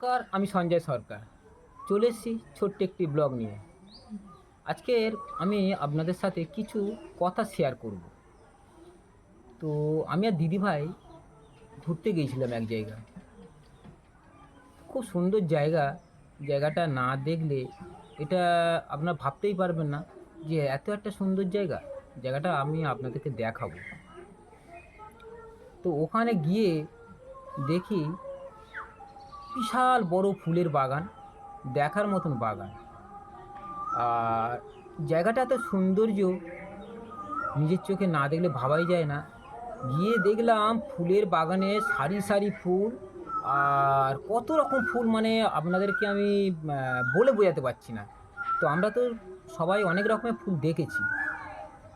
নমস্কার, আমি সঞ্জয় সরকার। চলে এসেছি ছোট্ট একটি ব্লগ নিয়ে। আজকের আমি আপনাদের সাথে কিছু কথা শেয়ার করব। তো আমি আর দিদিভাই ঘুরতে গিয়েছিলাম এক জায়গায়। খুব সুন্দর জায়গা। জায়গাটা না দেখলে এটা আপনারা ভাবতেই পারবেন না যে এত একটা সুন্দর জায়গা। জায়গাটা আমি আপনাদেরকে দেখাবো। তো ওখানে গিয়ে দেখি বিশাল বড় ফুলের বাগান, দেখার মতন বাগান। আর জায়গাটা এত সৌন্দর্য, নিজের চোখে না দেখলে ভাবাই যায় না। গিয়ে দেখলাম ফুলের বাগানে সারি সারি ফুল, আর কত রকম ফুল মানে আপনাদেরকে আমি বলে বোঝাতে পারছি না। তো আমরা তো সবাই অনেক রকমের ফুল দেখেছি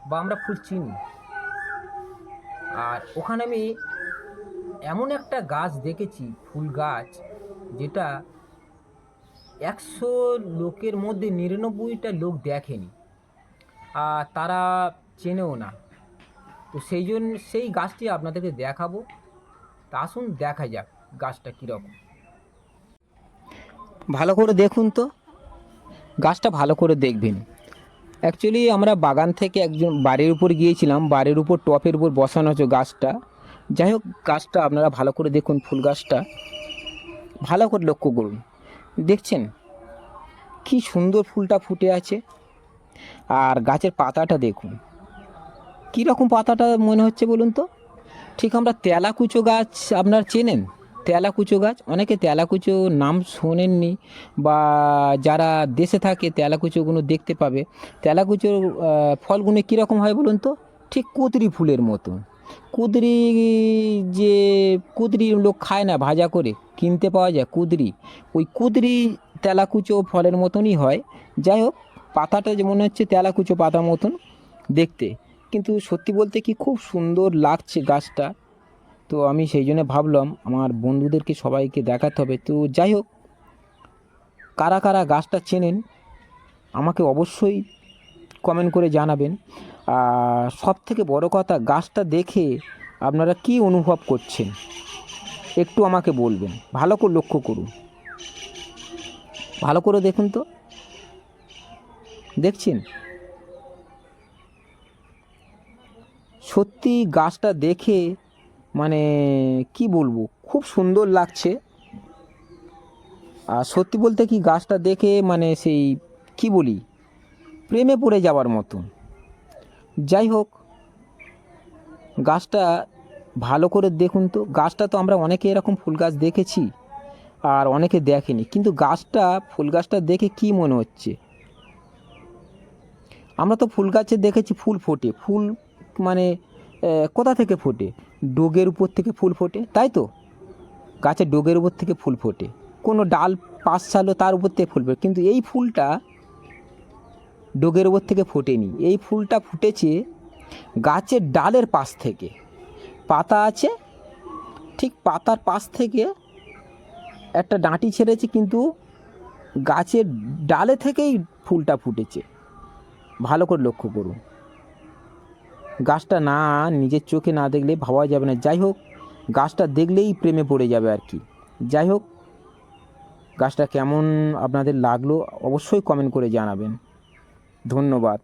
বা আমরা ফুল চিনি। আর ওখানে আমি এমন একটা গাছ দেখেছি, ফুল গাছ, যেটা ১০০ লোকের মধ্যে ৯৯টা লোক দেখেনি, আর তারা চেনেও না। তো সেই গাছটি আপনাদেরকে দেখাবো। তা আসুন দেখা যাক গাছটা কীরকম। ভালো করে দেখুন তো, গাছটা ভালো করে দেখবেন। অ্যাকচুয়ালি আমরা বাগান থেকে একজন বাড়ির উপর গিয়েছিলাম, বাড়ির উপর টপের উপর বসানো হচ্ছে গাছটা। যাই হোক, গাছটা আপনারা ভালো করে দেখুন, ফুল গাছটা ভালো করে লক্ষ্য করুন। দেখছেন কি সুন্দর ফুলটা ফুটে আছে। আর গাছের পাতাটা দেখুন, কীরকম পাতাটা মনে হচ্ছে বলুন তো। ঠিক আমরা তেলাকুচো গাছ, আপনারা চেনেন তেলাকুচো গাছ? অনেকে তেলাকুচো নাম শোনেননি, বা যারা দেশে থাকে তেলাকুচোগুলো দেখতে পাবে। তেলাকুচোর ফলগুলো কীরকম হয় বলুন তো? ঠিক কুঁদরি ফুলের মতো। কুঁদরি, যে কুঁদরি লোক খায় না, ভাজা করে কিনতে পাওয়া যায় কুঁদরি, ওই কুঁদরি তেলাকুচো ফলের মতনই হয়। যাই হোক, পাতাটা যে মনে হচ্ছে তেলাকুচো পাতা মতন দেখতে, কিন্তু সত্যি বলতে কি খুব সুন্দর লাগছে গাছটা। তো আমি সেই জন্য ভাবলাম আমার বন্ধুদেরকে সবাইকে দেখাতে হবে। তো যাই হোক, কারা কারা গাছটা চেনেন আমাকে অবশ্যই কমেন্ট করে জানাবেন। আর সবথেকে বড় কথা, গাছটা দেখে আপনারা কি অনুভব করছেন একটু আমাকে বলবেন। ভালো করে লক্ষ্য করুন, ভালো করে দেখুন তো। দেখছেন সত্যি গাছটা দেখে মানে কি বলবো, খুব সুন্দর লাগছে। আর সত্যি বলতে কি গাছটা দেখে মানে সেই কি বলি, প্রেমে পড়ে যাওয়ার মতো। যাই হোক, গাছটা ভালো করে দেখুন তো। গাছটা তো আমরা অনেকে এরকম ফুল গাছ দেখেছি, আর অনেকে দেখেনি, কিন্তু গাছটা, ফুল গাছটা দেখে কি মনে হচ্ছে, আমরা তো ফুল গাছে দেখেছি ফুল ফোটে, ফুল মানে কোথা থেকে ফোটে? ডোগের উপর থেকে ফুল ফোটে, তাই তো? গাছের ডোগের উপর থেকে ফুল ফোটে, কোনো ডাল পাশ ছাড়লো তার উপর থেকে ফুল ফোটে, কিন্তু এই ফুলটা ডোগের উপর থেকে ফোটেনি। এই ফুলটা ফুটেছে গাছের ডালের পাশ থেকে। পাতা আছে, ঠিক পাতার পাশ থেকে একটা ডাঁটি ছেড়েছে, কিন্তু গাছের ডালে থেকেই ফুলটা ফুটেছে। ভালো করে লক্ষ্য করুন। গাছটা না নিজের চোখে না দেখলে ভাবা যাবে না। যাই হোক, গাছটা দেখলেই প্রেমে পড়ে যাবে আর কি। যাই হোক, গাছটা কেমন আপনাদের লাগলো অবশ্যই কমেন্ট করে জানাবেন। ধন্যবাদ।